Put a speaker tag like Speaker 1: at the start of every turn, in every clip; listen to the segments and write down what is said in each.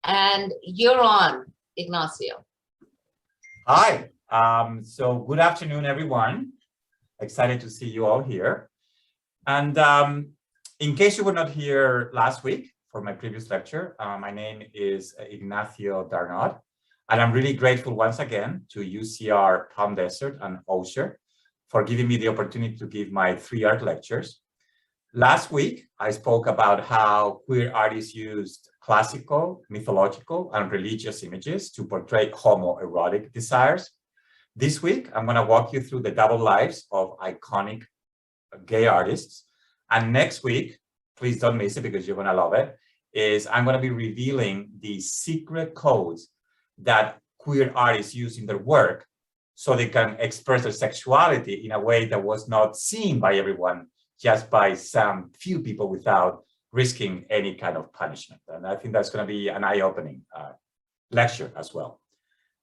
Speaker 1: And you're on, Ignacio.
Speaker 2: Hi. So good afternoon, everyone. Excited to see you all here. And in case you were not here last week for my previous lecture, my name is Ignacio Darnaude, and I'm really grateful once again to UCR Palm Desert and Osher for giving me the opportunity to give my 3 art lectures. Last week, I spoke about how queer artists used classical, mythological, and religious images to portray homoerotic desires. This week, I'm going to walk you through the double lives of iconic gay artists. And next week, please don't miss it because you're going to love it, is I'm going to be revealing the secret codes that queer artists use in their work so they can express their sexuality in a way that was not seen by everyone, just by some few people without risking any kind of punishment. And I think that's going to be an eye-opening lecture as well.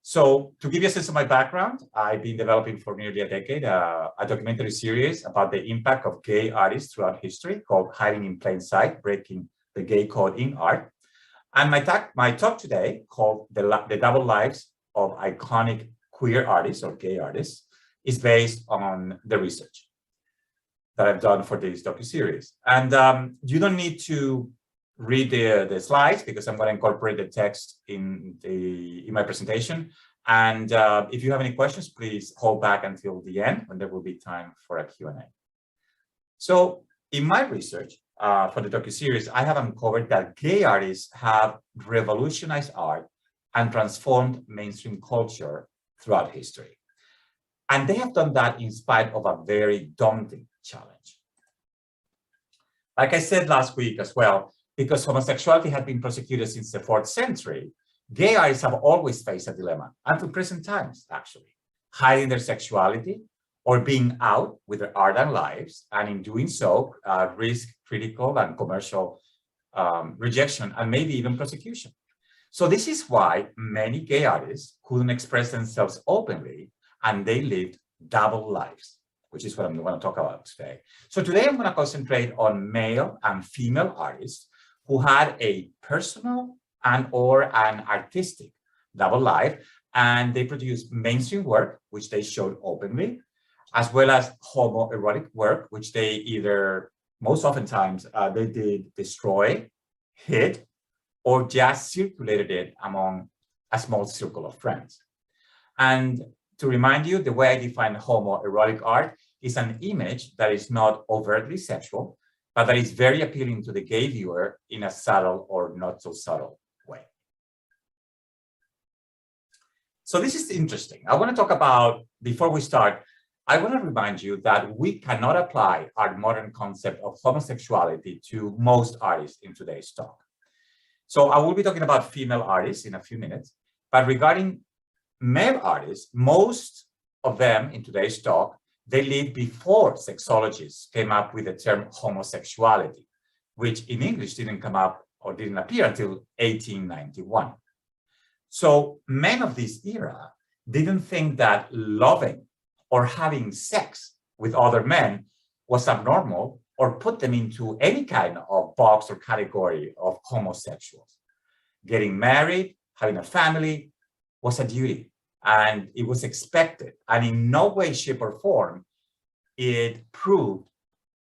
Speaker 2: So to give you a sense of my background, I've been developing for nearly a decade a documentary series about the impact of gay artists throughout history called Hiding in Plain Sight, Breaking the Gay Code in Art. And my talk today, called The Double Lives of Iconic Queer Artists or Gay Artists, is based on the research that I've done for this docuseries. And you don't need to read the slides because I'm going to incorporate the text in my presentation. And if you have any questions, please hold back until the end when there will be time for a Q&A. So in my research for the docuseries, I have uncovered that gay artists have revolutionized art and transformed mainstream culture throughout history. And they have done that in spite of a very daunting challenge. Like I said last week as well, because homosexuality had been persecuted since the 4th century, gay artists have always faced a dilemma, until present times, actually, hiding their sexuality or being out with their art and lives, and in doing so, risk critical and commercial rejection and maybe even prosecution. So this is why many gay artists couldn't express themselves openly, and they lived double lives, which is what I'm going to talk about today. So today I'm going to concentrate on male and female artists who had a personal and or an artistic double life, and they produced mainstream work, which they showed openly, as well as homoerotic work, which they either, most oftentimes, they did destroy, hid, or just circulated it among a small circle of friends. And to remind you, the way I define homoerotic art is an image that is not overtly sexual, but that is very appealing to the gay viewer in a subtle or not so subtle way. So this is interesting. I want to talk about, before we start, I want to remind you that we cannot apply our modern concept of homosexuality to most artists in today's talk. So I will be talking about female artists in a few minutes, but regarding male artists, most of them in today's talk, they lived before sexologists came up with the term homosexuality, which in English didn't come up or didn't appear until 1891. So men of this era didn't think that loving or having sex with other men was abnormal or put them into any kind of box or category of homosexuals. Getting married, having a family was a duty, and it was expected, and in no way, shape, or form it proved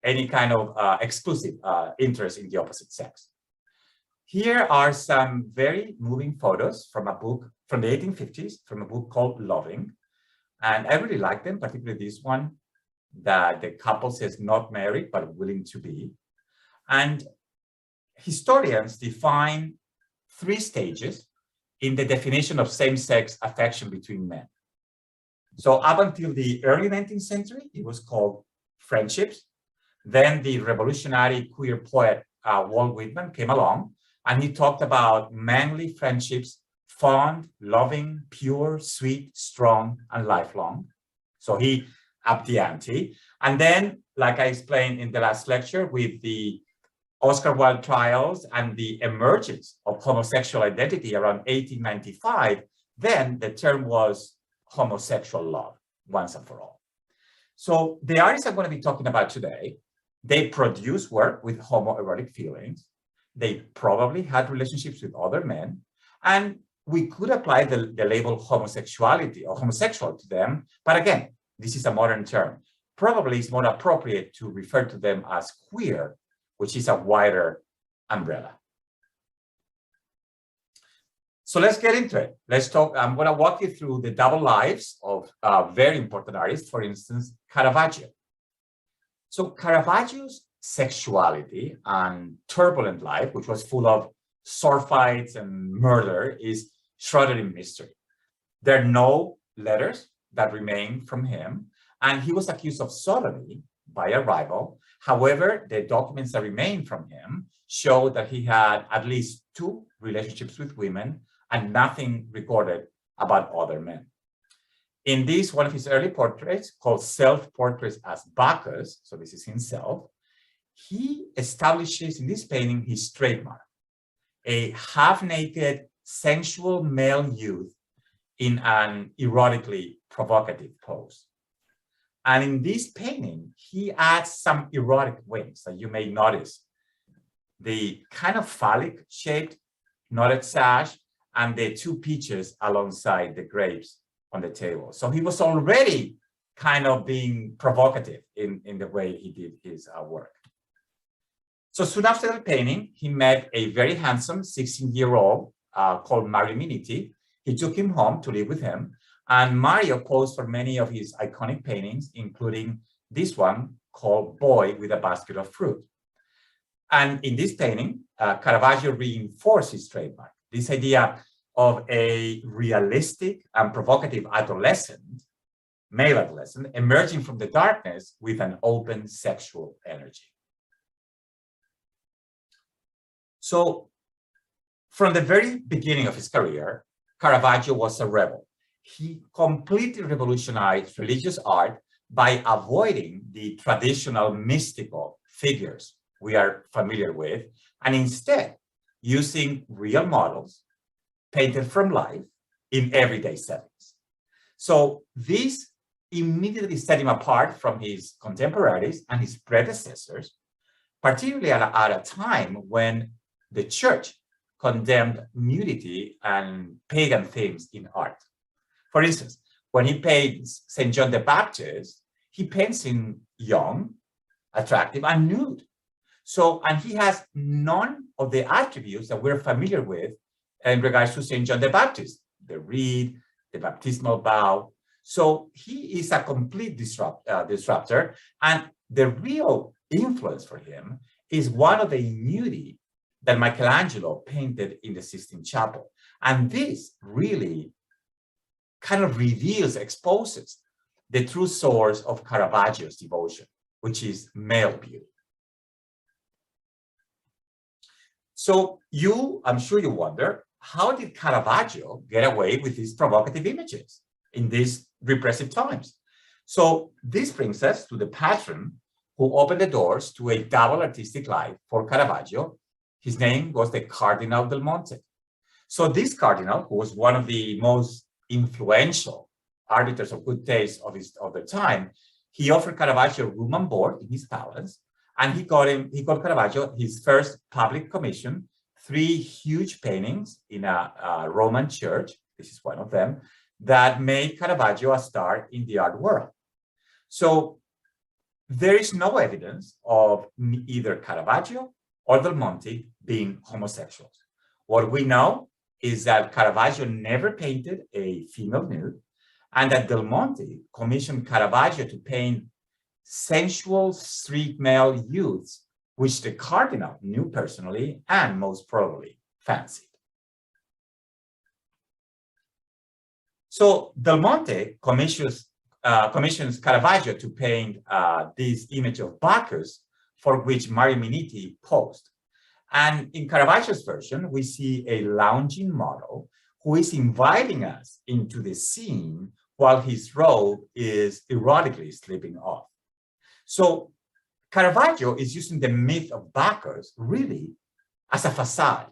Speaker 2: any kind of exclusive interest in the opposite sex. Here are some very moving photos from a book from the 1850s, from a book called Loving, and I really like them, particularly this one, that the couple says not married but willing to be. And historians define 3 stages in the definition of same-sex affection between men. So up until the early 19th century, it was called friendships. Then the revolutionary queer poet Walt Whitman came along, and he talked about manly friendships, fond, loving, pure, sweet, strong, and lifelong. So he upped the ante. And then, like I explained in the last lecture, with the Oscar Wilde trials and the emergence of homosexual identity around 1895, then the term was homosexual love, once and for all. So the artists I'm going to be talking about today, they produce work with homoerotic feelings. They probably had relationships with other men, And we could apply the label homosexuality or homosexual to them, but again, this is a modern term. Probably it's more appropriate to refer to them as queer, which is a wider umbrella. So let's get into it. Let's talk. I'm going to walk you through the double lives of very important artists, for instance, Caravaggio. So Caravaggio's sexuality and turbulent life, which was full of sword fights and murder, is shrouded in mystery. There are no letters that remain from him, and he was accused of sodomy by a rival. However, the documents that remain from him show that he had at least 2 relationships with women and nothing recorded about other men. In this, one of his early portraits, called Self-Portraits as BEAUX, so this is himself, he establishes in this painting his trademark, a half-naked, sensual male youth in an erotically provocative pose. And in this painting, he adds some erotic wings that you may notice. The kind of phallic-shaped knotted sash and the 2 peaches alongside the grapes on the table. So he was already kind of being provocative in the way he did his work. So soon after the painting, he met a very handsome 16-year-old called Mario Minetti. He took him home to live with him, and Mario posed for many of his iconic paintings, including this one called Boy with a Basket of Fruit. And in this painting, Caravaggio reinforced his trademark, this idea of a realistic and provocative adolescent, male adolescent, emerging from the darkness with an open sexual energy. So from the very beginning of his career, Caravaggio was a rebel. He completely revolutionized religious art by avoiding the traditional mystical figures we are familiar with, and instead using real models painted from life in everyday settings. So this immediately set him apart from his contemporaries and his predecessors, particularly at a time when the church condemned nudity and pagan themes in art. For instance, when he paints St. John the Baptist, he paints him young, attractive, and nude. So, and he has none of the attributes that we're familiar with in regards to St. John the Baptist, the reed, the baptismal vow. So he is a complete disruptor, and the real influence for him is one of the nudity that Michelangelo painted in the Sistine Chapel. And this really kind of reveals, exposes the true source of Caravaggio's devotion, which is male beauty. So I'm sure you wonder, how did Caravaggio get away with these provocative images in these repressive times? So this brings us to the patron who opened the doors to a double artistic life for Caravaggio. His name was the Cardinal del Monte. So this cardinal, who was one of the most influential arbiters of good taste of the time, he offered Caravaggio room and board in his palace, and he got Caravaggio his first public commission, 3 huge paintings in a Roman church. This is one of them, that made Caravaggio a star in the art world. So there is no evidence of either Caravaggio or Del Monte being homosexuals. What we know is that Caravaggio never painted a female nude, and that Del Monte commissioned Caravaggio to paint sensual street male youths, which the cardinal knew personally and most probably fancied. So Del Monte commissions Caravaggio to paint this image of Bacchus, for which Mario Minetti posed. And in Caravaggio's version, we see a lounging model who is inviting us into the scene while his robe is erotically slipping off. So Caravaggio is using the myth of Bacchus really as a facade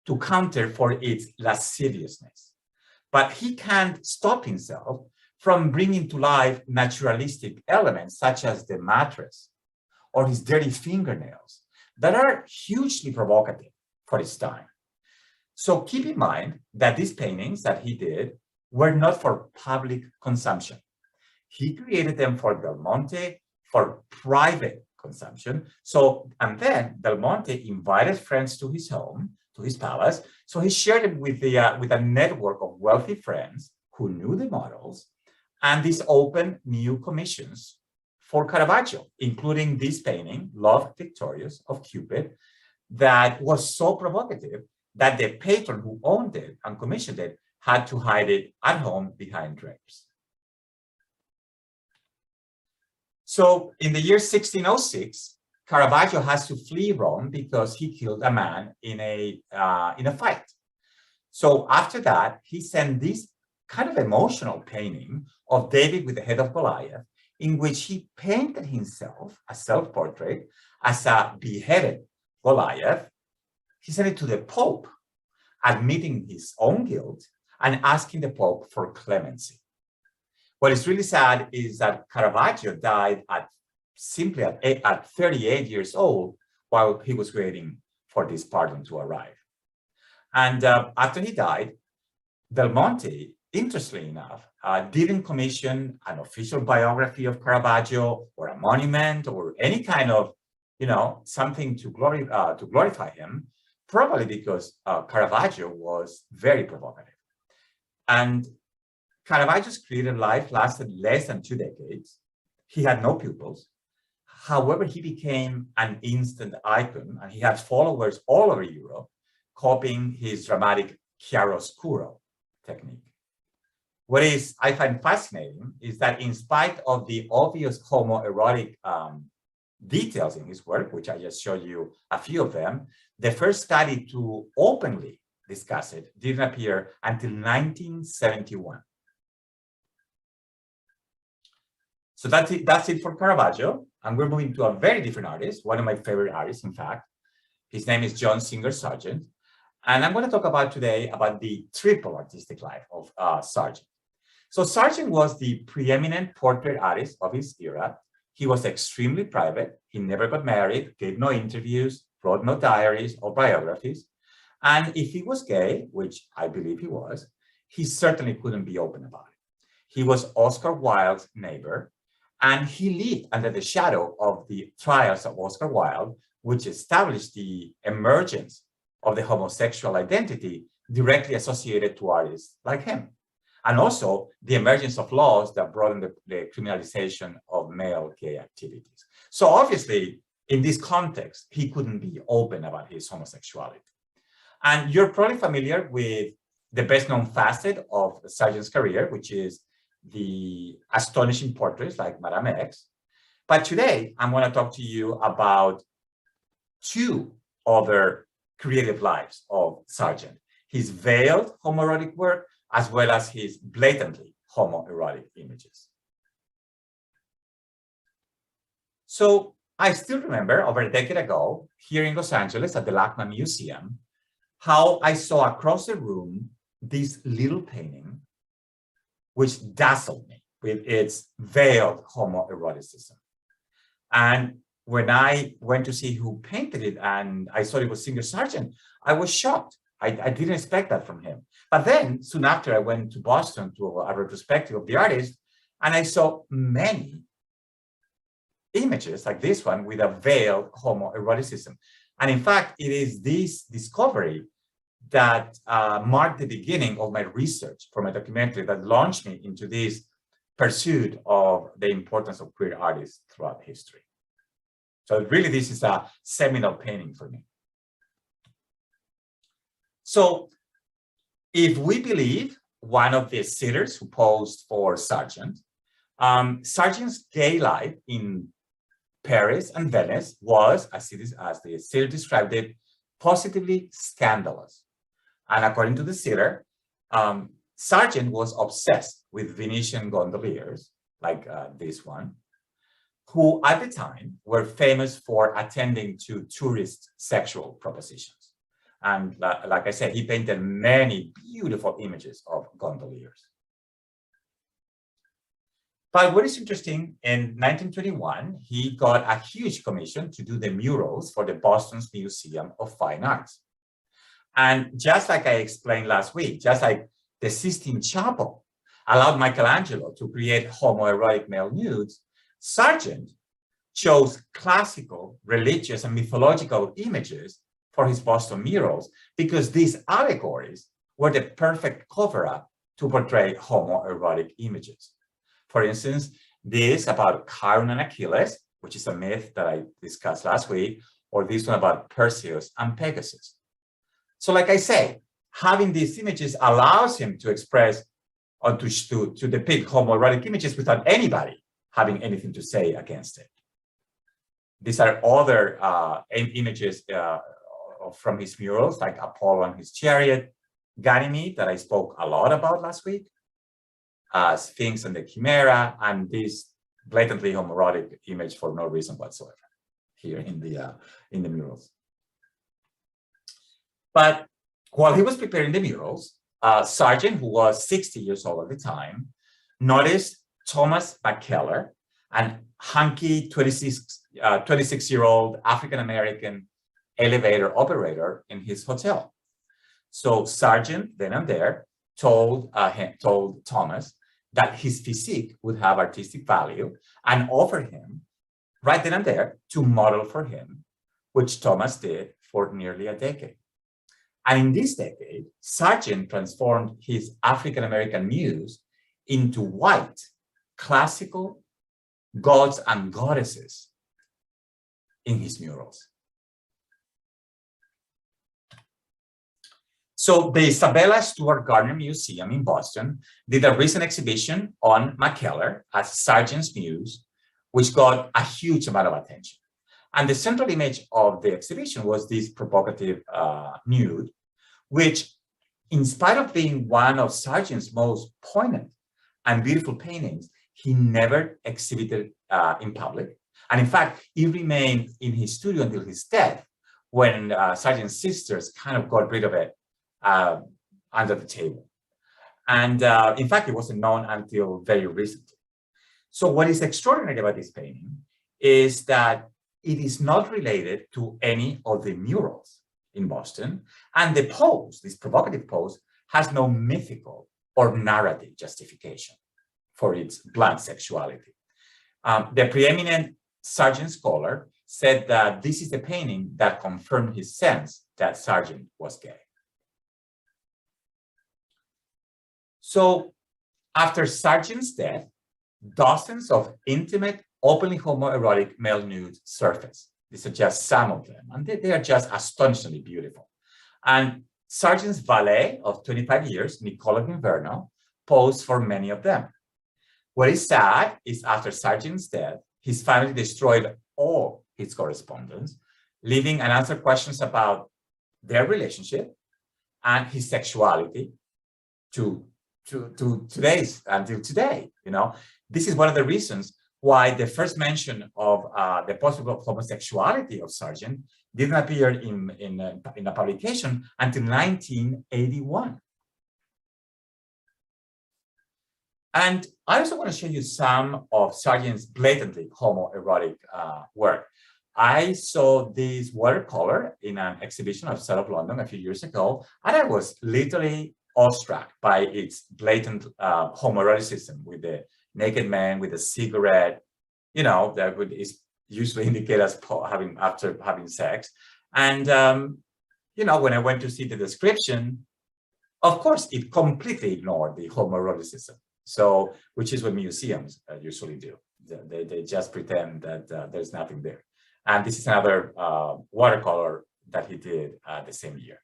Speaker 2: to counter for its lasciviousness. But he can't stop himself from bringing to life naturalistic elements such as the mattress or his dirty fingernails that are hugely provocative for his time. So keep in mind that these paintings that he did were not for public consumption. He created them for Del Monte for private consumption. So, and then Del Monte invited friends to his home, to his palace. So he shared it with a network of wealthy friends who knew the models, and this opened new commissions for Caravaggio, including this painting, Love Victorious of Cupid, that was so provocative that the patron who owned it and commissioned it had to hide it at home behind drapes. So in the year 1606, Caravaggio has to flee Rome because he killed a man in a fight. So after that, he sent this kind of emotional painting of David with the head of Goliath, in which he painted himself, a self-portrait, as a beheaded Goliath. He sent it to the Pope, admitting his own guilt and asking the Pope for clemency. What is really sad is that Caravaggio died simply at 38 years old while he was waiting for this pardon to arrive. And after he died, Del Monte, interestingly enough, didn't commission an official biography of Caravaggio or a monument or any kind of, something to glorify him, probably because Caravaggio was very provocative. And Caravaggio's creative life lasted less than 2 decades. He had no pupils. However, he became an instant icon, and he had followers all over Europe, copying his dramatic chiaroscuro technique. What I find fascinating is that in spite of the obvious homoerotic details in his work, which I just showed you a few of them, the first study to openly discuss it didn't appear until 1971. So that's it for Caravaggio. And we're moving to a very different artist, one of my favorite artists, in fact. His name is Singer Sargent. And I'm going to talk about today about the triple artistic life of Sargent. So Sargent was the preeminent portrait artist of his era. He was extremely private. He never got married, gave no interviews, wrote no diaries or biographies. And if he was gay, which I believe he was, he certainly couldn't be open about it. He was Oscar Wilde's neighbor, and he lived under the shadow of the trials of Oscar Wilde, which established the emergence of the homosexual identity directly associated to artists like him. And also the emergence of laws that brought in the criminalization of male gay activities. So obviously, in this context, he couldn't be open about his homosexuality. And you're probably familiar with the best known facet of Sargent's career, which is the astonishing portraits like Madame X. But today, I'm going to talk to you about 2 other creative lives of Sargent: his veiled homoerotic work, as well as his blatantly homoerotic images. So I still remember over a decade ago, here in Los Angeles at the LACMA Museum, how I saw across the room this little painting, which dazzled me with its veiled homoeroticism. And when I went to see who painted it and I saw it was Singer Sargent, I was shocked. I didn't expect that from him. But then soon after, I went to Boston to a retrospective of the artist, and I saw many images like this one with a veiled homoeroticism. And in fact, it is this discovery that marked the beginning of my research for my documentary that launched me into this pursuit of the importance of queer artists throughout history. So really, this is a seminal painting for me. So if we believe one of the sitters who posed for Sargent, Sargent's gay life in Paris and Venice was, as the sitter described it, positively scandalous. And according to the sitter, Sargent was obsessed with Venetian gondoliers, like this one, who at the time were famous for attending to tourist sexual propositions. And like I said, he painted many beautiful images of gondoliers. But what is interesting, in 1921, he got a huge commission to do the murals for the Boston's Museum of Fine Arts. And just like I explained last week, just like the Sistine Chapel allowed Michelangelo to create homoerotic male nudes, Sargent chose classical, religious, and mythological images for his Boston murals because these allegories were the perfect cover-up to portray homoerotic images. For instance, this about Chiron and Achilles, which is a myth that I discussed last week, or this one about Perseus and Pegasus. So like I say, having these images allows him to express or to depict homoerotic images without anybody having anything to say against it. These are other images from his murals, like Apollo and his chariot, Ganymede, that I spoke a lot about last week, Sphinx and the Chimera, and this blatantly homoerotic image for no reason whatsoever here in the murals. But while he was preparing the murals, Sargent, who was 60 years old at the time, noticed Thomas McKellar, an hunky 26-year-old African-American elevator operator in his hotel. So Sargent, then and there, told Thomas that his physique would have artistic value and offered him, right then and there, to model for him, which Thomas did for nearly a decade. And in this decade, Sargent transformed his African-American muse into white, classical gods and goddesses in his murals. So the Isabella Stewart Gardner Museum in Boston did a recent exhibition on McKellar as Sargent's muse, which got a huge amount of attention. And the central image of the exhibition was this provocative nude, which, in spite of being one of Sargent's most poignant and beautiful paintings, he never exhibited in public. And in fact, it remained in his studio until his death, when Sargent's sisters kind of got rid of it under the table. And in fact, it wasn't known until very recently. So what is extraordinary about this painting is that it is not related to any of the murals in Boston. And the pose, this provocative pose, has no mythical or narrative justification for its blunt sexuality. The preeminent Sargent scholar said that this is the painting that confirmed his sense that Sargent was gay. So after Sargent's death, dozens of intimate, openly homoerotic male nudes surfaced. These are just some of them, and they are just astonishingly beautiful. And Sargent's valet of 25 years, Nicola Inverno, posed for many of them. What is sad is after Sargent's death, his family destroyed all his correspondence, leaving unanswered questions about their relationship and his sexuality until today. You know, this is one of the reasons why the first mention of the possible homosexuality of Sargent didn't appear in a publication until 1981. And I also want to show you some of Sargent's blatantly homoerotic work. I saw this watercolor in an exhibition outside of London a few years ago, and I was literally awestruck by its blatant homoeroticism with the naked man with a cigarette, you know, that is usually indicate as after having sex. And, you know, when I went to see the description, of course, it completely ignored the homoeroticism. So, which is what museums usually do. They just pretend that there's nothing there. And this is another watercolor that he did the same year.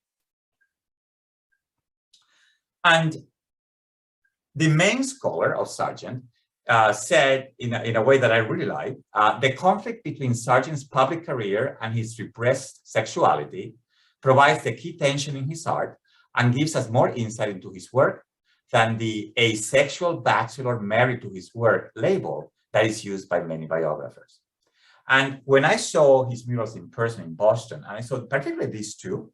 Speaker 2: And the main scholar of Sargent said in a way that I really like, the conflict between Sargent's public career and his repressed sexuality provides the key tension in his art and gives us more insight into his work than the asexual bachelor married to his work label that is used by many biographers. And when I saw his murals in person in Boston, and I saw particularly these two,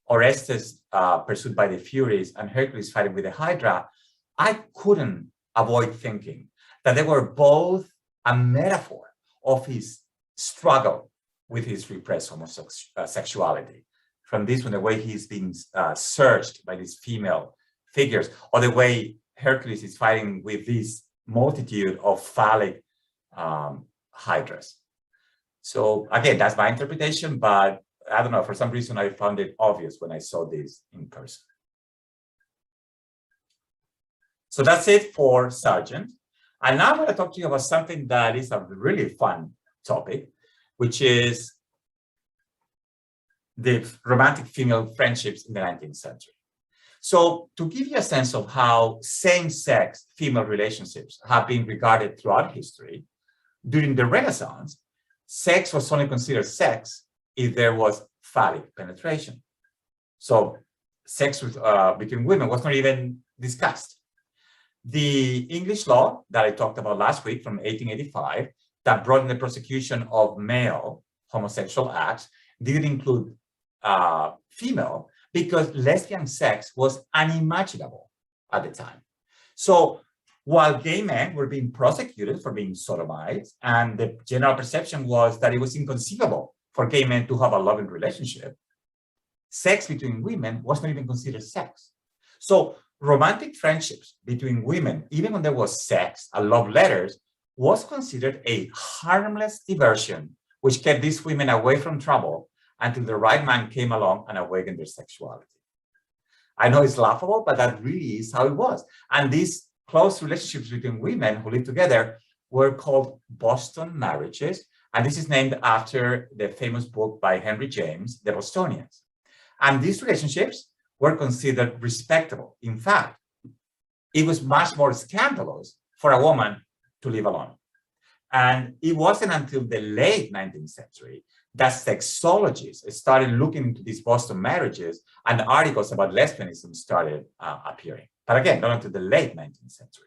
Speaker 2: Orestes pursued by the Furies and Hercules fighting with the Hydra, I couldn't avoid thinking that they were both a metaphor of his struggle with his repressed homosexuality. from this one, the way he's being searched by these female figures, or the way Hercules is fighting with this multitude of phallic hydras. So again, that's my interpretation, but I don't know, for some reason I found it obvious when I saw this in person. So that's it for Sargent. And now I'm going to talk to you about something that is a really fun topic, which is the romantic female friendships in the 19th century. So to give you a sense of how same-sex female relationships have been regarded throughout history, during the Renaissance, sex was only considered sex if there was phallic penetration. So sex with, between women was not even discussed. The English law that I talked about last week from 1885 that brought in the prosecution of male homosexual acts didn't include female because lesbian sex was unimaginable at the time. So while gay men were being prosecuted for being sodomized, and the general perception was that it was inconceivable for gay men to have a loving relationship, sex between women was not even considered sex. So romantic friendships between women, even when there was sex and love letters, was considered a harmless diversion, which kept these women away from trouble until the right man came along and awakened their sexuality. I know it's laughable, but that really is how it was. And these close relationships between women who lived together were called Boston marriages. And this is named after the famous book by Henry James, The Bostonians. And these relationships were considered respectable. In fact, it was much more scandalous for a woman to live alone. And it wasn't until the late 19th century that sexologists started looking into these Boston marriages and articles about lesbianism started appearing. But again, not until the late 19th century.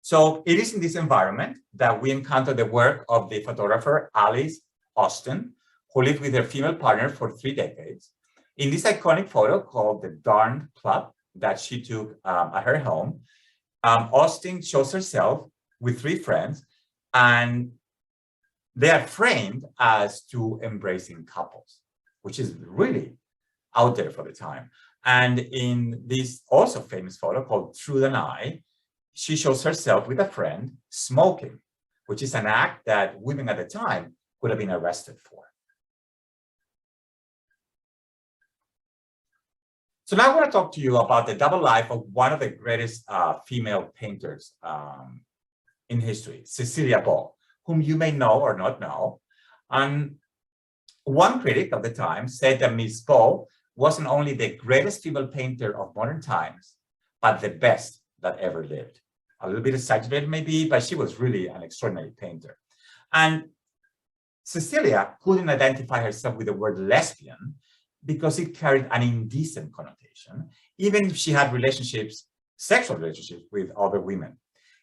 Speaker 2: So it is in this environment that we encounter the work of the photographer Alice Austen, who lived with her female partner for 3 decades. In this iconic photo called the Darned Club that she took at her home, Austen shows herself with 3 friends, and they are framed as 2 embracing couples, which is really out there for the time. And in this also famous photo called Through the Eye, she shows herself with a friend smoking, which is an act that women at the time would have been arrested for. So now I want to talk to you about the double life of one of the greatest female painters in history, Cecilia Ball, whom you may know or not know. And one critic of the time said that Miss Ball wasn't only the greatest female painter of modern times, but the best that ever lived. A little bit exaggerated maybe, but she was really an extraordinary painter. And Cecilia couldn't identify herself with the word lesbian because it carried an indecent connotation, even if she had relationships, sexual relationships with other women.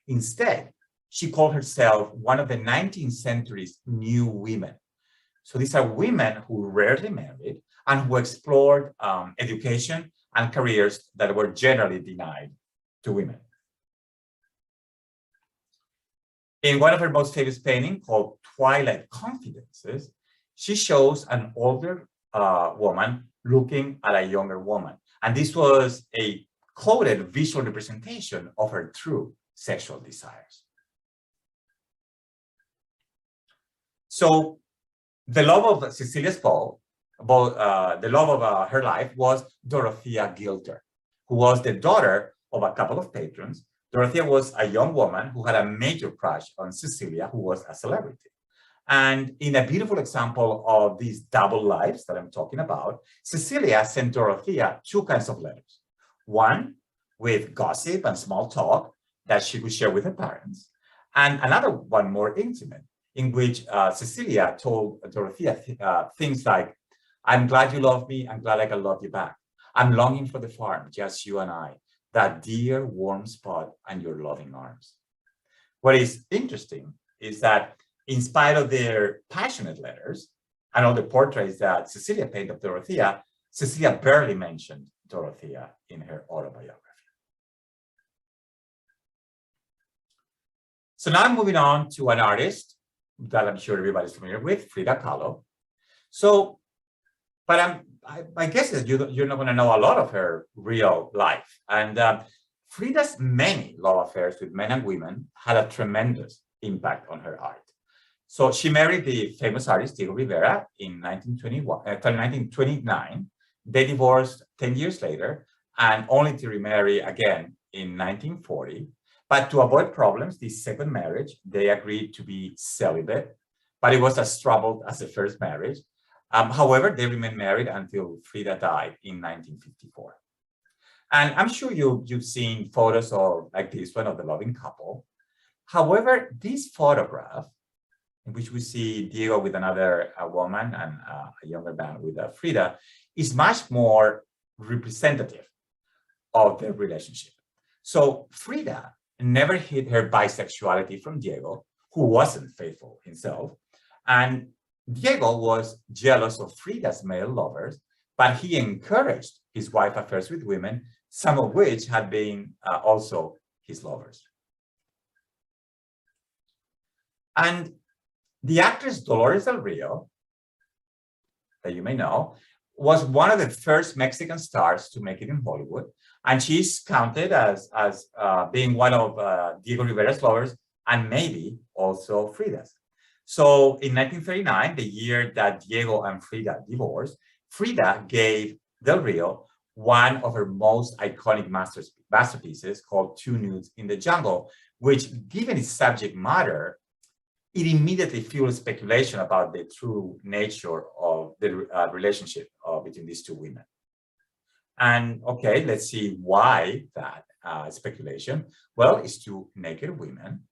Speaker 2: Instead, she called herself one of the 19th century's new women. So these are women who rarely married and who explored education and careers that were generally denied to women. In one of her most famous paintings called Twilight Confidences, she shows an older woman looking at a younger woman. And this was a coded visual representation of her true sexual desires. So the love of Cecilia Ball, the love of her life was Dorothea Gilder, who was the daughter of a couple of patrons. Dorothea was a young woman who had a major crush on Cecilia, who was a celebrity. And in a beautiful example of these double lives that I'm talking about, Cecilia sent Dorothea 2 kinds of letters. One with gossip and small talk that she could share with her parents, and another one more intimate, in which Cecilia told Dorothea things like, "I'm glad you love me. I'm glad I can love you back. I'm longing for the farm, just you and I, that dear warm spot and your loving arms." What is interesting is that in spite of their passionate letters and all the portraits that Cecilia painted of Dorothea, Cecilia barely mentioned Dorothea in her autobiography. So now I'm moving on to an artist that I'm sure everybody's familiar with, Frida Kahlo. So, but my guess is you're not going to know a lot of her real life. And Frida's many love affairs with men and women had a tremendous impact on her art. So she married the famous artist Diego Rivera in 1929. They divorced 10 years later, and only to remarry again in 1940. But to avoid problems, this second marriage, they agreed to be celibate, but it was as troubled as the first marriage. However, they remained married until Frida died in 1954. And I'm sure you've seen photos of like this one of the loving couple. However, this photograph, in which we see Diego with another woman and a younger man with Frida, is much more representative of their relationship. So Frida never hid her bisexuality from Diego, who wasn't faithful himself. And Diego was jealous of Frida's male lovers, but he encouraged his wife affairs with women, some of which had been also his lovers. And the actress Dolores Del Rio, that you may know, was one of the first Mexican stars to make it in Hollywood. And she's counted as being one of Diego Rivera's lovers and maybe also Frida's. So in 1939, the year that Diego and Frida divorced, Frida gave Del Rio one of her most iconic masterpieces called Two Nudes in the Jungle, which, given its subject matter, it immediately fueled speculation about the true nature of the relationship between these two women. And okay, let's see why that speculation. Well, it's two naked women.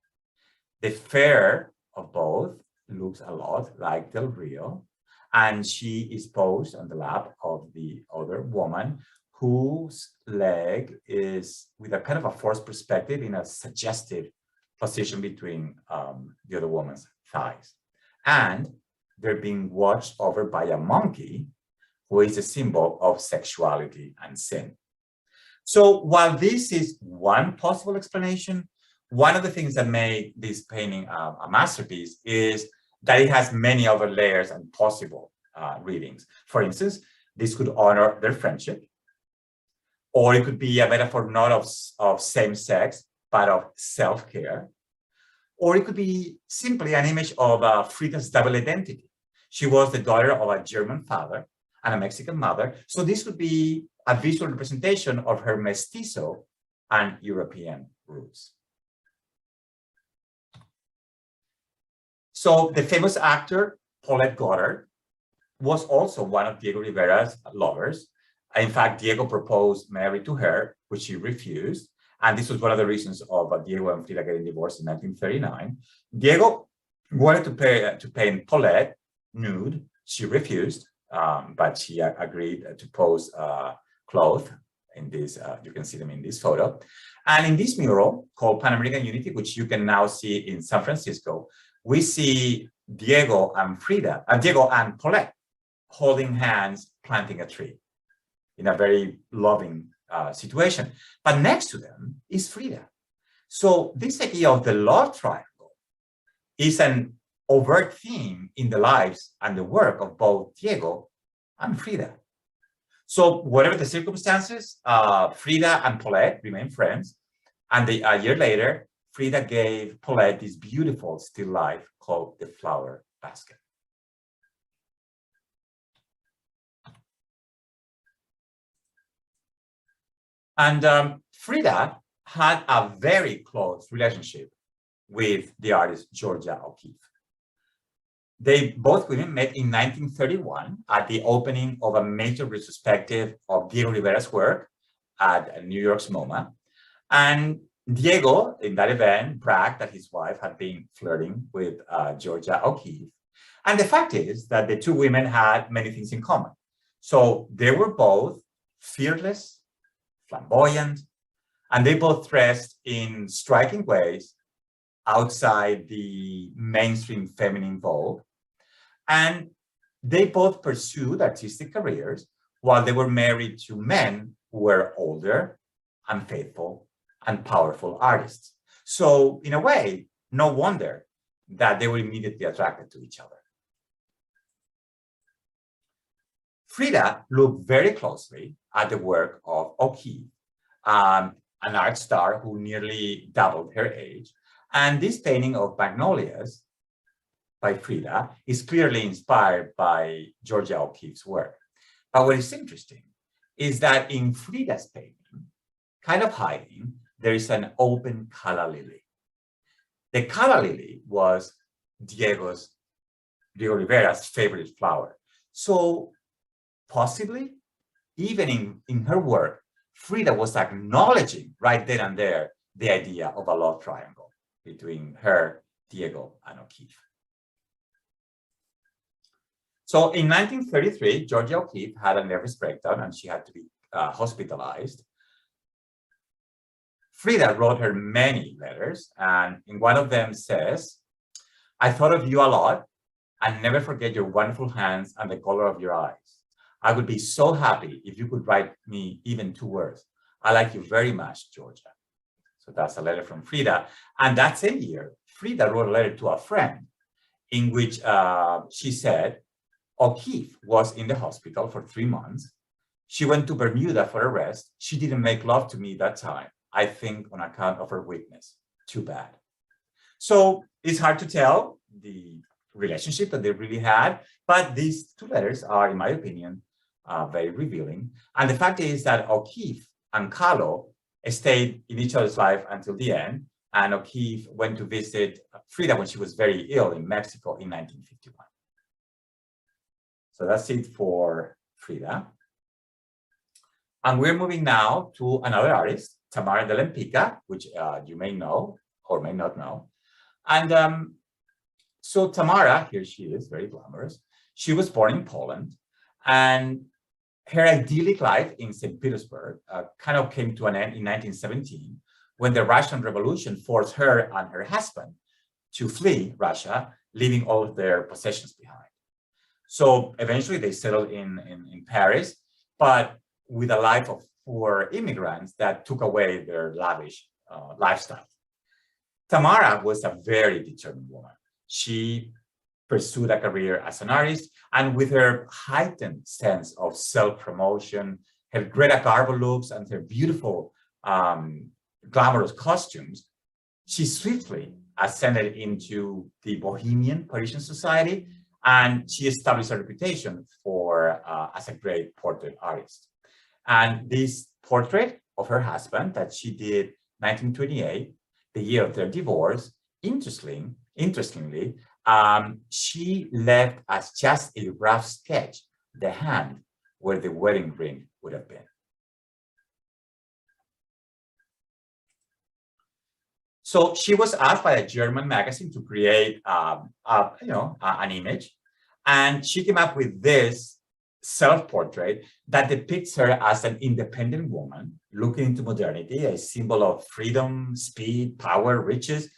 Speaker 2: The fair of both looks a lot like Del Rio, and she is posed on the lap of the other woman whose leg is with a kind of a forced perspective in a suggestive position between the other woman's thighs. And they're being watched over by a monkey who is a symbol of sexuality and sin. So while this is one possible explanation, one of the things that made this painting a masterpiece is that it has many other layers and possible readings. For instance, this could honor their friendship, or it could be a metaphor not of same sex, but of self-care. Or it could be simply an image of Frida's double identity. She was the daughter of a German father and a Mexican mother. So this would be a visual representation of her mestizo and European roots. So the famous actor, Paulette Goddard, was also one of Diego Rivera's lovers. In fact, Diego proposed marriage to her, which she refused. And this was one of the reasons of Diego and Frida getting divorced in 1939. Diego wanted to paint Paulette nude. She refused, but she agreed to pose clothes. In this, you can see them in this photo. And in this mural called Pan American Unity, which you can now see in San Francisco, we see Diego and Paulette holding hands, planting a tree in a very loving situation. But next to them is Frida. So this idea of the love triangle is an overt theme in the lives and the work of both Diego and Frida. So whatever the circumstances, Frida and Paulette remain friends. And a year later, Frida gave Paulette this beautiful still life called the Flower Basket. And Frida had a very close relationship with the artist Georgia O'Keeffe. Both women met in 1931 at the opening of a major retrospective of Diego Rivera's work at New York's MoMA. And Diego, in that event, bragged that his wife had been flirting with Georgia O'Keeffe. And the fact is that the two women had many things in common. So they were both fearless, flamboyant, and they both dressed in striking ways outside the mainstream feminine vogue. And they both pursued artistic careers while they were married to men who were older, unfaithful, and powerful artists. So in a way, no wonder that they were immediately attracted to each other. Frida looked very closely at the work of O'Keeffe, an art star who nearly doubled her age. And this painting of Magnolias by Frida is clearly inspired by Georgia O'Keeffe's work. But what is interesting is that in Frida's painting, kind of hiding, there is an open calla lily. The calla lily was Diego Rivera's favorite flower. So possibly, even in her work, Frida was acknowledging right then and there the idea of a love triangle between her, Diego, and O'Keeffe. So in 1933, Georgia O'Keeffe had a nervous breakdown and she had to be hospitalized. Frida wrote her many letters, and in one of them says, "I thought of you a lot and never forget your wonderful hands and the color of your eyes. I would be so happy if you could write me even 2 words. I like you very much, Georgia." So that's a letter from Frida. And that same year, Frida wrote a letter to a friend in which she said, O'Keeffe was in the hospital for 3 months. She went to Bermuda for a rest. She didn't make love to me that time, I think on account of her weakness. Too bad. So it's hard to tell the relationship that they really had, but these 2 letters are, in my opinion, very revealing. And the fact is that O'Keeffe and Kahlo stayed in each other's life until the end, and O'Keeffe went to visit Frida when she was very ill in Mexico in 1951. So that's it for Frida. And we're moving now to another artist, Tamara de Lempicka, which you may know or may not know. And so Tamara, here she is, very glamorous. She was born in Poland, and her idyllic life in St. Petersburg kind of came to an end in 1917, when the Russian Revolution forced her and her husband to flee Russia, leaving all of their possessions behind. So eventually they settled in Paris, but with a life of poor immigrants that took away their lavish lifestyle. Tamara was a very determined woman. She pursued a career as an artist, and with her heightened sense of self-promotion, her Greta Garbo looks, and her beautiful glamorous costumes, she swiftly ascended into the bohemian Parisian society, and she established a reputation for as a great portrait artist. And this portrait of her husband that she did 1928, the year of their divorce, interestingly, she left as just a rough sketch the hand where the wedding ring would have been. So she was asked by a German magazine to create, an image, and she came up with this self-portrait that depicts her as an independent woman looking into modernity, a symbol of freedom, speed, power, riches.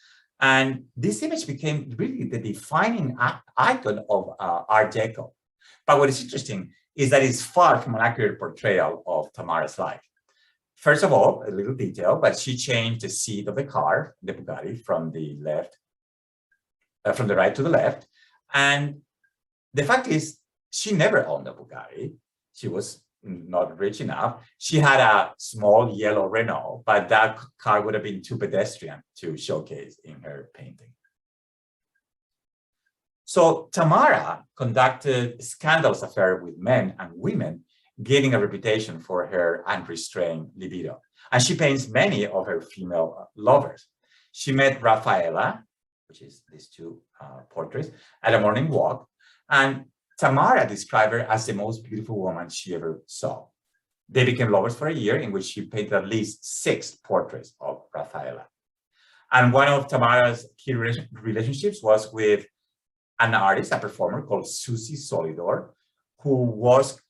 Speaker 2: And this image became really the defining icon of Art Deco. But what is interesting is that it's far from an accurate portrayal of Tamara's life. First of all, a little detail, but she changed the seat of the car, the Bugatti, from the right to the left. And the fact is, she never owned a Bugatti. She was not rich enough. She had a small yellow Renault, but that car would have been too pedestrian to showcase in her painting. So Tamara conducted scandalous affairs with men and women, gaining a reputation for her unrestrained libido. And she paints many of her female lovers. She met Rafaela, which is these 2 portraits, at a morning walk. And Tamara described her as the most beautiful woman she ever saw. They became lovers for a year, in which she painted at least 6 portraits of Rafaela. And one of Tamara's key relationships was with an artist, a performer called Susie Solidor, who was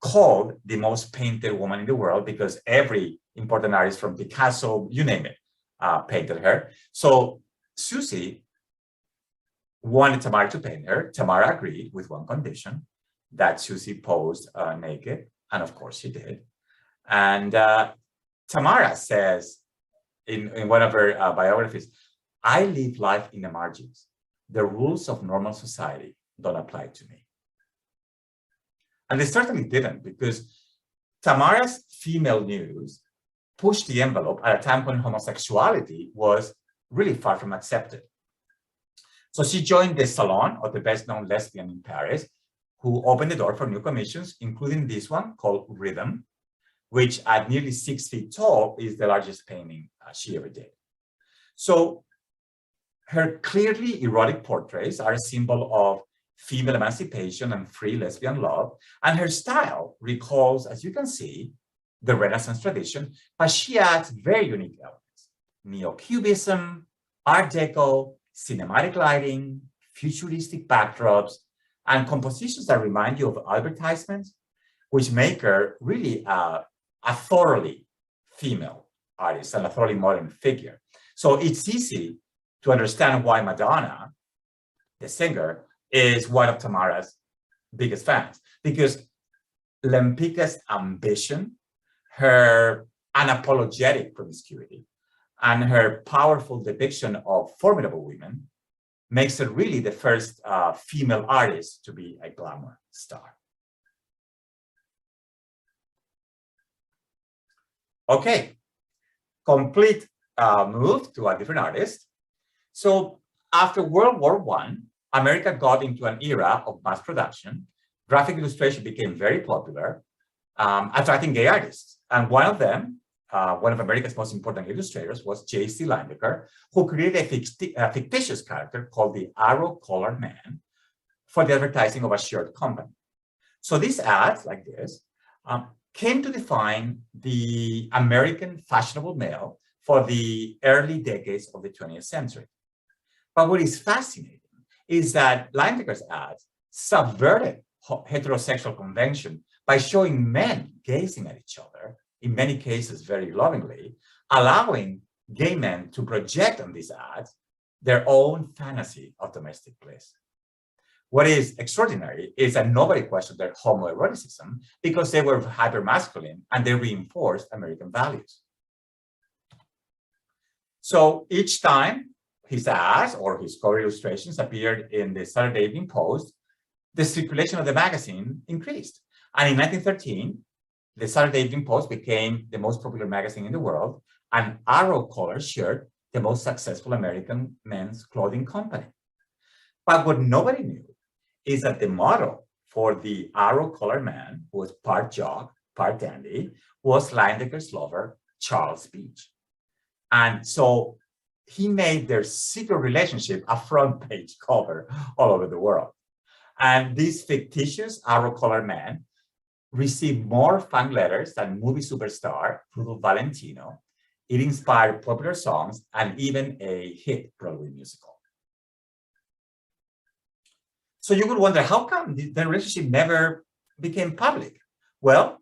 Speaker 2: called the most painted woman in the world because every important artist from Picasso, you name it, painted her. So Susie wanted Tamara to paint her. Tamara agreed with one condition, that Susie posed naked, and of course she did. And Tamara says in one of her biographies, "I live life in the margins. The rules of normal society don't apply to me." And they certainly didn't, because Tamara's female nudes pushed the envelope at a time when homosexuality was really far from accepted. So she joined the salon of the best-known lesbian in Paris, who opened the door for new commissions, including this one called Rhythm, which at nearly 6 feet tall is the largest painting she ever did. So her clearly erotic portraits are a symbol of female emancipation and free lesbian love, and her style recalls, as you can see, the Renaissance tradition, but she adds very unique elements: neo-cubism, Art Deco, cinematic lighting, futuristic backdrops, and compositions that remind you of advertisements, which make her really a thoroughly female artist and a thoroughly modern figure. So it's easy to understand why Madonna, the singer, is one of Tamara's biggest fans, because Lempica's ambition, her unapologetic promiscuity, and her powerful depiction of formidable women makes her really the first female artist to be a glamour star. Okay, complete move to a different artist. So after World War I, America got into an era of mass production. Graphic illustration became very popular, attracting gay artists. And one of them, one of America's most important illustrators, was J.C. Leyendecker, who created a fictitious character called the Arrow-Colored Man for the advertising of a shirt company. So these ads, like this, came to define the American fashionable male for the early decades of the 20th century. But what is fascinating is that Leyendecker's ads subverted heterosexual convention by showing men gazing at each other, in many cases very lovingly, allowing gay men to project on these ads their own fantasy of domestic bliss. What is extraordinary is that nobody questioned their homoeroticism because they were hyper-masculine and they reinforced American values. So each time his ads or his cover illustrations appeared in the Saturday Evening Post, the circulation of the magazine increased. And in 1913, the Saturday Evening Post became the most popular magazine in the world, and Arrow-Colored shirt the most successful American men's clothing company. But what nobody knew is that the model for the Arrow-Colored Man, who was part jock, part dandy, was Leyendecker's lover, Charles Beach. And so he made their secret relationship a front page cover all over the world. And this fictitious Arrow-Colored Man received more fan letters than movie superstar Rudolph Valentino. It inspired popular songs and even a hit Broadway musical. So you would wonder, how come the relationship never became public? Well,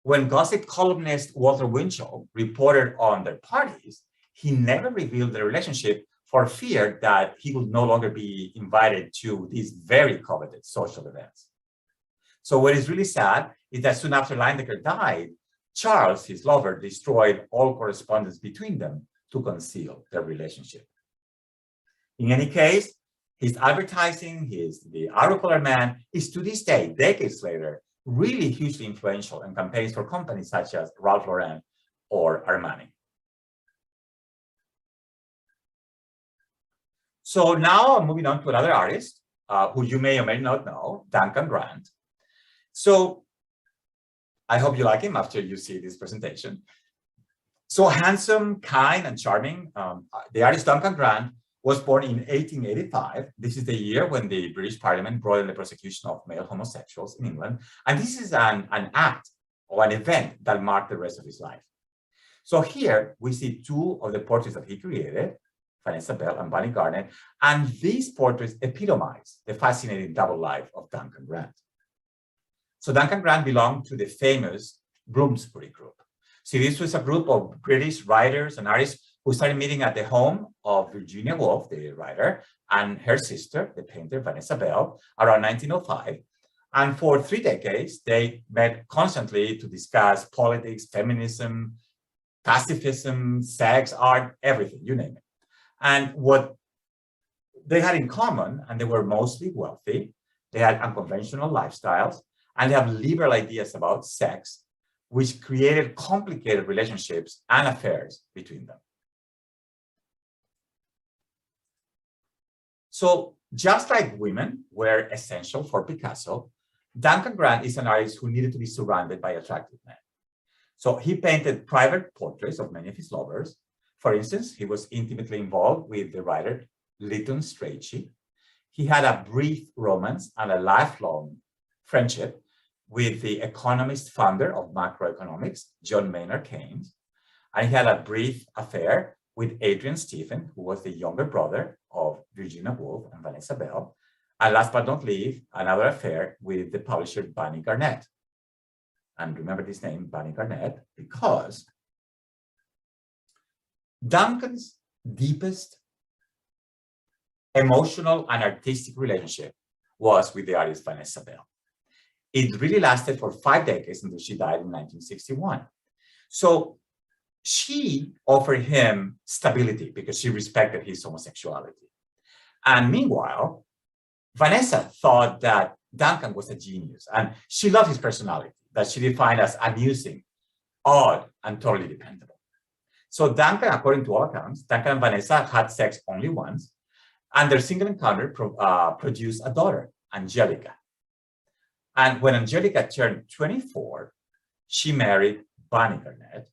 Speaker 2: when gossip columnist Walter Winchell reported on their parties, he never revealed the relationship for fear that he would no longer be invited to these very coveted social events. So what is really sad is that soon after Leyendecker died, Charles, his lover, destroyed all correspondence between them to conceal their relationship. In any case, his advertising, the Arrow-Colored Man, is to this day, decades later, really hugely influential in campaigns for companies such as Ralph Lauren or Armani. So now I'm moving on to another artist who you may or may not know, Duncan Grant. So I hope you like him after you see this presentation. So handsome, kind, and charming, the artist Duncan Grant was born in 1885. This is the year when the British Parliament brought in the prosecution of male homosexuals in England. And this is an act or an event that marked the rest of his life. So here we see two of the portraits that he created, Vanessa Bell and Bonnie Garnett, and these portraits epitomize the fascinating double life of Duncan Grant. So Duncan Grant belonged to the famous Bloomsbury group. See, this was a group of British writers and artists who started meeting at the home of Virginia Woolf, the writer, and her sister, the painter Vanessa Bell, around 1905. And for 3 decades, they met constantly to discuss politics, feminism, pacifism, sex, art, everything, you name it. And what they had in common, and they were mostly wealthy, they had unconventional lifestyles, and they have liberal ideas about sex, which created complicated relationships and affairs between them. So just like women were essential for Picasso, Duncan Grant is an artist who needed to be surrounded by attractive men. So he painted private portraits of many of his lovers. For instance, he was intimately involved with the writer Lytton Strachey. He had a brief romance and a lifelong friendship with the economist founder of macroeconomics, John Maynard Keynes. And he had a brief affair with Adrian Stephen, who was the younger brother of Virginia Woolf and Vanessa Bell. And last but not least, another affair with the publisher Bunny Garnett. And remember this name, Bunny Garnett, because Duncan's deepest emotional and artistic relationship was with the artist Vanessa Bell. It really lasted for 5 decades until she died in 1961. So she offered him stability because she respected his homosexuality. And meanwhile, Vanessa thought that Duncan was a genius, and she loved his personality that she defined as amusing, odd, and totally dependable. So Duncan, according to all accounts, Duncan and Vanessa had sex only once, and their single encounter produced a daughter, Angelica. And when Angelica turned 24, she married Bunny Garnett,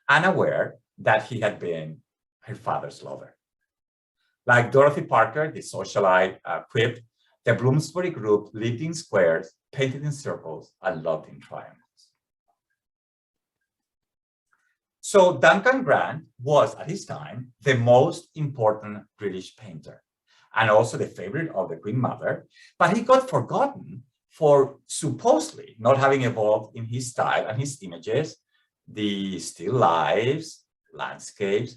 Speaker 2: unaware that he had been her father's lover. Like Dorothy Parker, the socialite, quipped, the Bloomsbury group lived in squares, painted in circles, and loved in triangles. So Duncan Grant was, at his time, the most important British painter, and also the favorite of the Queen Mother, but he got forgotten for supposedly not having evolved in his style and his images, the still lifes, landscapes,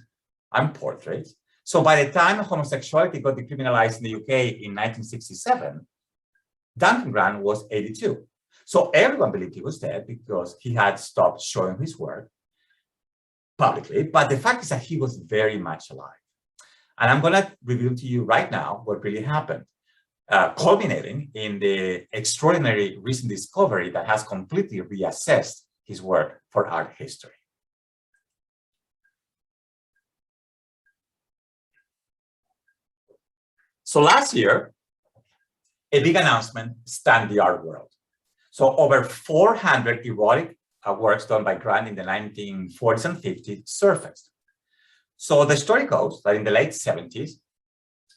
Speaker 2: and portraits. So by the time homosexuality got decriminalized in the UK in 1967, Duncan Grant was 82. So everyone believed he was dead because he had stopped showing his work publicly. But the fact is that he was very much alive. And I'm going to reveal to you right now what really happened, culminating in the extraordinary recent discovery that has completely reassessed his work for art history. So last year, a big announcement stunned the art world. So over 400 erotic works done by Grant in the 1940s and 50s surfaced. So the story goes that in the late 70s,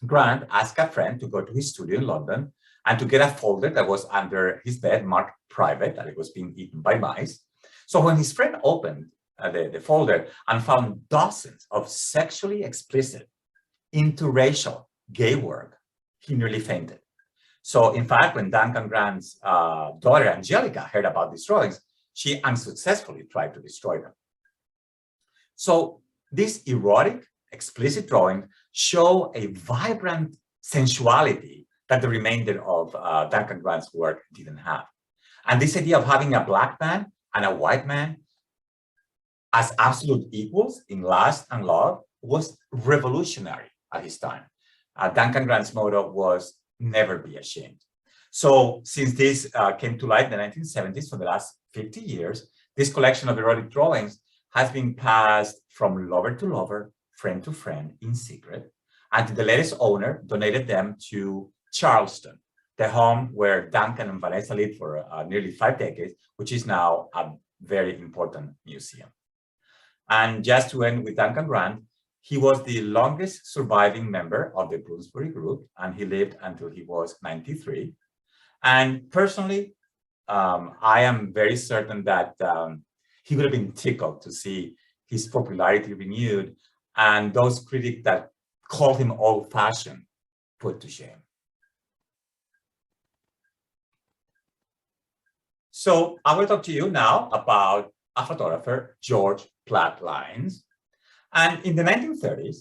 Speaker 2: Grant asked a friend to go to his studio in London and to get a folder that was under his bed marked private, that it was being eaten by mice. So when his friend opened the folder and found dozens of sexually explicit, interracial, gay work, he nearly fainted. So in fact, when Duncan Grant's daughter Angelica heard about these drawings, she unsuccessfully tried to destroy them. So these erotic, explicit drawings show a vibrant sensuality that the remainder of Duncan Grant's work didn't have. And this idea of having a black man and a white man as absolute equals in lust and love was revolutionary at his time. Duncan Grant's motto was never be ashamed. So since this came to light in the 1970s, for the last 50 years, this collection of erotic drawings has been passed from lover to lover, friend to friend in secret, and the latest owner donated them to Charleston, the home where Duncan and Vanessa lived for nearly 5 decades, which is now a very important museum. And just to end with Duncan Grant, he was the longest surviving member of the Bloomsbury group, and he lived until he was 93. And personally, I am very certain that he would have been tickled to see his popularity renewed and those critics that called him old-fashioned put to shame. So I will talk to you now about a photographer, George Platt Lynes. And in the 1930s,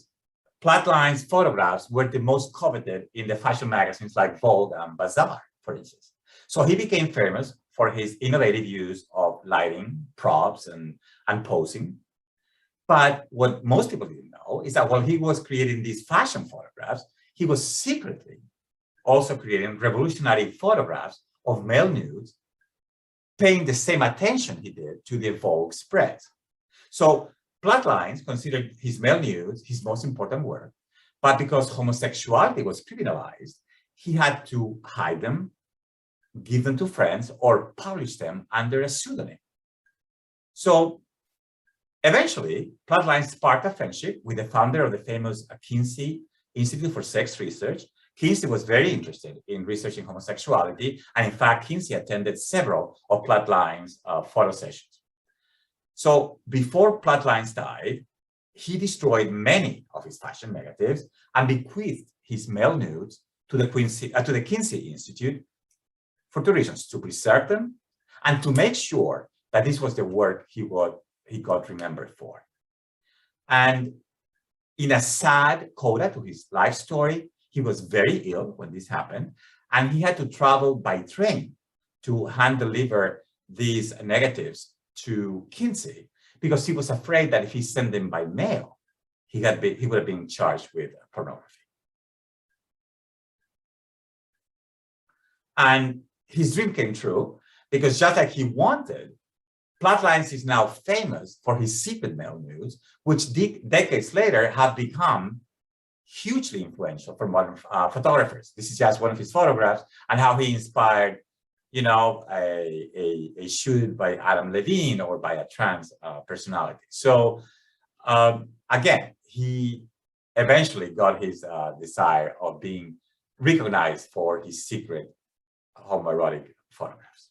Speaker 2: Platt Lynes' photographs were the most coveted in the fashion magazines like Vogue and Bazaar, for instance. So he became famous for his innovative use of lighting, props, and posing. But what most people didn't know is that while he was creating these fashion photographs, he was secretly also creating revolutionary photographs of male nudes paying the same attention he did to the Vogue spread. So Platt Lines considered his male nudes his most important work, but because homosexuality was criminalized, he had to hide them, give them to friends, or publish them under a pseudonym. So eventually, Platt Lines sparked a friendship with the founder of the famous Kinsey Institute for Sex Research. Kinsey was very interested in researching homosexuality, and in fact, Kinsey attended several of Platt Lines' photo sessions. So before Platt Lines died, he destroyed many of his fashion negatives and bequeathed his male nudes to the Kinsey Institute for two reasons: to preserve them and to make sure that this was the work he got remembered for. And in a sad coda to his life story, he was very ill when this happened, and he had to travel by train to hand deliver these negatives to Kinsey because he was afraid that if he sent them by mail, he would have been charged with pornography. And his dream came true because just like he wanted, Platt Lines is now famous for his secret male nudes, which decades later have become hugely influential for modern photographers. This is just one of his photographs and how he inspired, you know, a shoot by Adam Levine or by a trans personality. So again, he eventually got his desire of being recognized for his secret homoerotic photographs.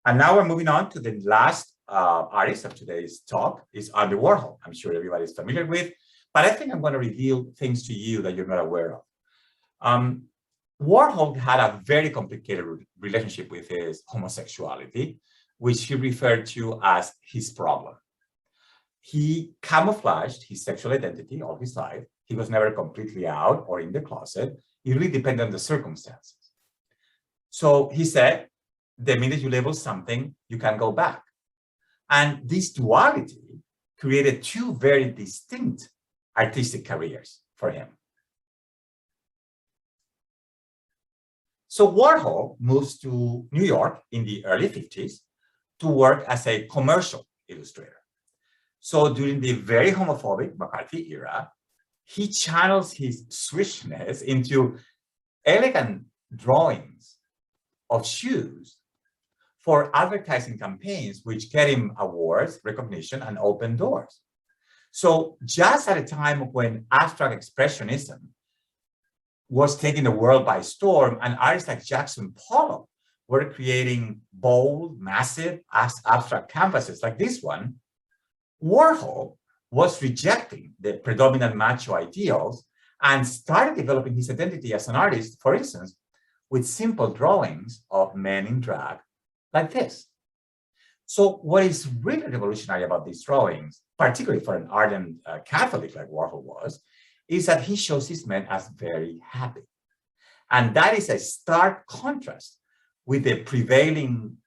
Speaker 2: And now we're moving on to the last artist of today's talk, is Andy Warhol. I'm sure everybody's familiar with, but I think I'm going to reveal things to you that you're not aware of. Warhol had a very complicated relationship with his homosexuality, which he referred to as his problem. He camouflaged his sexual identity all his life. He was never completely out or in the closet. It really depended on the circumstances. So he said, the minute you label something, you can go back. And this duality created two very distinct artistic careers for him. So Warhol moves to New York in the early 50s to work as a commercial illustrator. So during the very homophobic McCarthy era, he channels his swishness into elegant drawings of shoes for advertising campaigns, which get him awards, recognition, and open doors. So just at a time when abstract expressionism was taking the world by storm, and artists like Jackson Pollock were creating bold, massive, abstract canvases like this one, Warhol was rejecting the predominant macho ideals and started developing his identity as an artist, for instance, with simple drawings of men in drag like this. So what is really revolutionary about these drawings, particularly for an ardent Catholic like Warhol was, is that he shows his men as very happy. And that is a stark contrast with the prevailing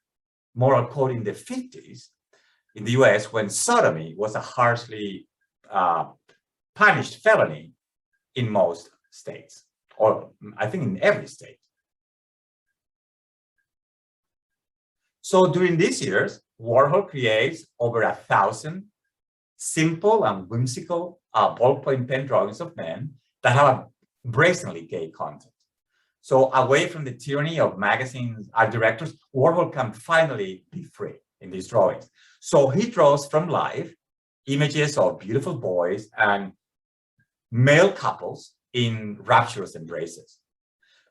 Speaker 2: moral code in the 50s in the US, when sodomy was a harshly punished felony in most states, or I think in every state. So during these years, Warhol creates over 1,000 simple and whimsical ballpoint pen drawings of men that have a brazenly gay content. So away from the tyranny of magazines, art directors, Warhol can finally be free in these drawings. So he draws from life images of beautiful boys and male couples in rapturous embraces.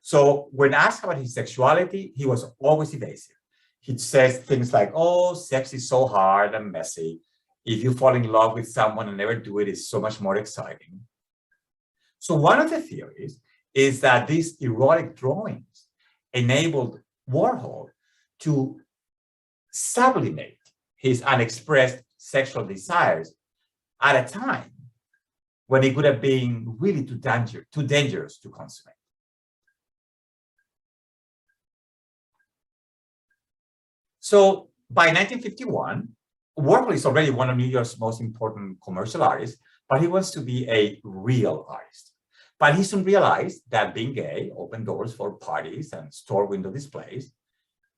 Speaker 2: So when asked about his sexuality, he was always evasive. He says things like, oh, sex is so hard and messy. If you fall in love with someone and never do it, it's so much more exciting. So one of the theories is that these erotic drawings enabled Warhol to sublimate his unexpressed sexual desires at a time when it could have been really too dangerous to consummate. So by 1951, Warhol is already one of New York's most important commercial artists, but he wants to be a real artist. But he soon realized that being gay opened doors for parties and store window displays,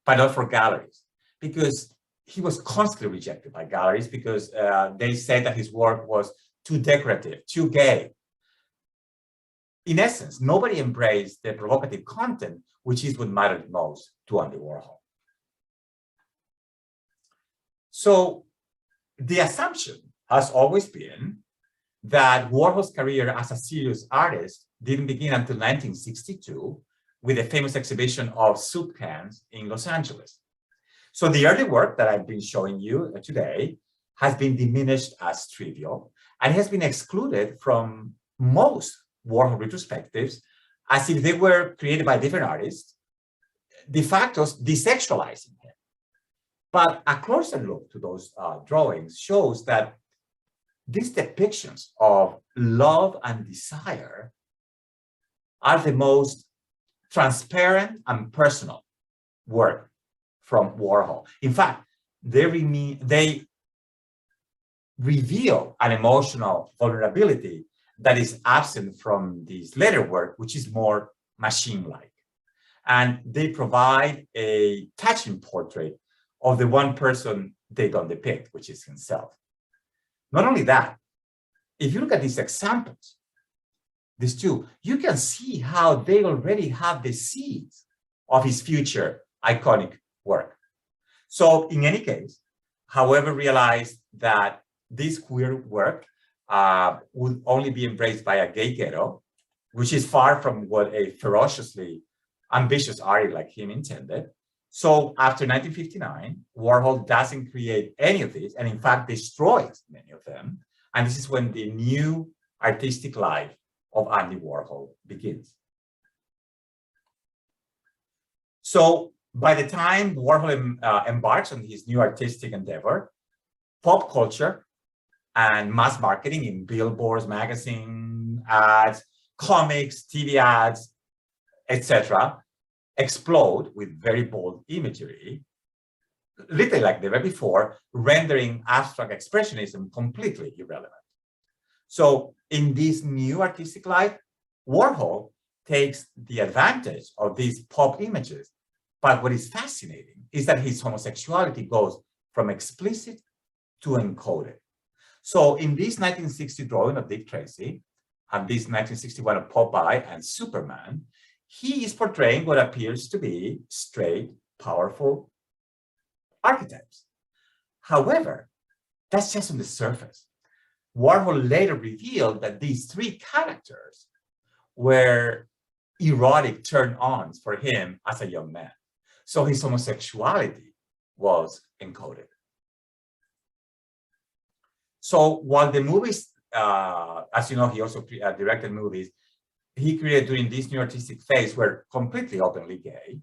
Speaker 2: but not for galleries, because he was constantly rejected by galleries because they said that his work was too decorative, too gay. In essence, nobody embraced the provocative content, which is what mattered most to Andy Warhol. So the assumption has always been that Warhol's career as a serious artist didn't begin until 1962 with the famous exhibition of soup cans in Los Angeles. So the early work that I've been showing you today has been diminished as trivial and has been excluded from most Warhol retrospectives as if they were created by different artists, de facto desexualizing him. But a closer look to those drawings shows that these depictions of love and desire are the most transparent and personal work from Warhol. In fact, they reveal an emotional vulnerability that is absent from this later work, which is more machine-like. And they provide a touching portrait of the one person they don't depict, which is himself. Not only that, if you look at these examples, these two, you can see how they already have the seeds of his future iconic work. So in any case, however, realize that this queer work would only be embraced by a gay ghetto, which is far from what a ferociously ambitious artist like him intended. So after 1959, Warhol doesn't create any of these, and in fact destroys many of them. And this is when the new artistic life of Andy Warhol begins. So by the time Warhol embarks on his new artistic endeavor, pop culture and mass marketing in billboards, magazine ads, comics, TV ads, etc., explode with very bold imagery, literally like they were before, rendering abstract expressionism completely irrelevant. So in this new artistic life, Warhol takes the advantage of these pop images. But what is fascinating is that his homosexuality goes from explicit to encoded. So in this 1960 drawing of Dick Tracy and this 1961 of Popeye and Superman, he is portraying what appears to be straight, powerful archetypes. However, that's just on the surface. Warhol later revealed that these three characters were erotic turn-ons for him as a young man. So his homosexuality was encoded. So while the movies, as you know, he also directed movies, he created during this new artistic phase were completely openly gay,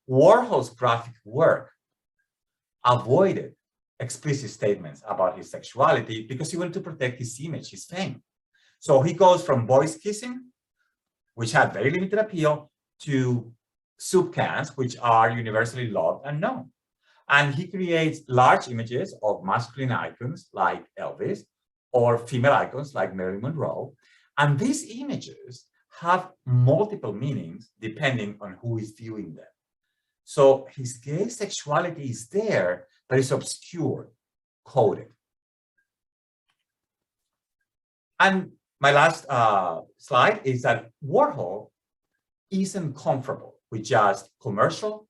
Speaker 2: Warhol's graphic work avoided explicit statements about his sexuality because he wanted to protect his image, his fame. So he goes from boys kissing, which had very limited appeal, to soup cans, which are universally loved and known. And he creates large images of masculine icons like Elvis or female icons like Marilyn Monroe. And these images have multiple meanings depending on who is viewing them. So his gay sexuality is there, but it's obscured, coded. And my last slide is that Warhol isn't comfortable with just commercial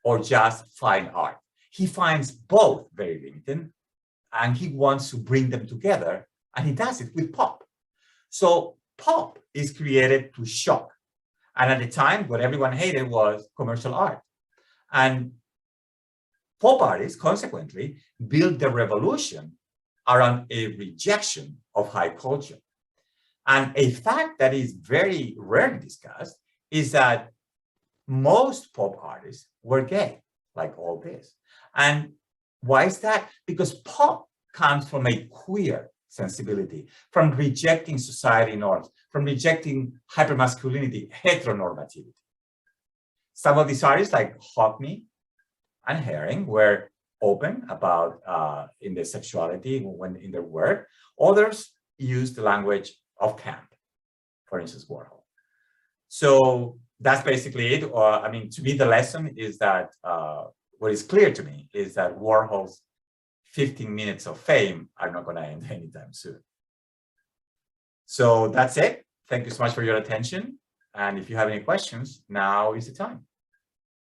Speaker 2: or just fine art. He finds both very limiting, and he wants to bring them together, and he does it with pop. So pop is created to shock. And at the time, what everyone hated was commercial art. And pop artists, consequently, built the revolution around a rejection of high culture. And a fact that is very rarely discussed is that most pop artists were gay, like all this. And why is that? Because pop comes from a queer sensibility, from rejecting society norms, from rejecting hypermasculinity, heteronormativity. Some of these artists, like Hockney and Herring, were open about in their sexuality when in their work. Others used the language of camp, for instance, Warhol. So that's basically it. Or I mean, to me, the lesson is that what is clear to me is that Warhol's 15 minutes of fame are not going to end anytime soon. So that's it. Thank you so much for your attention. And if you have any questions, now is the time.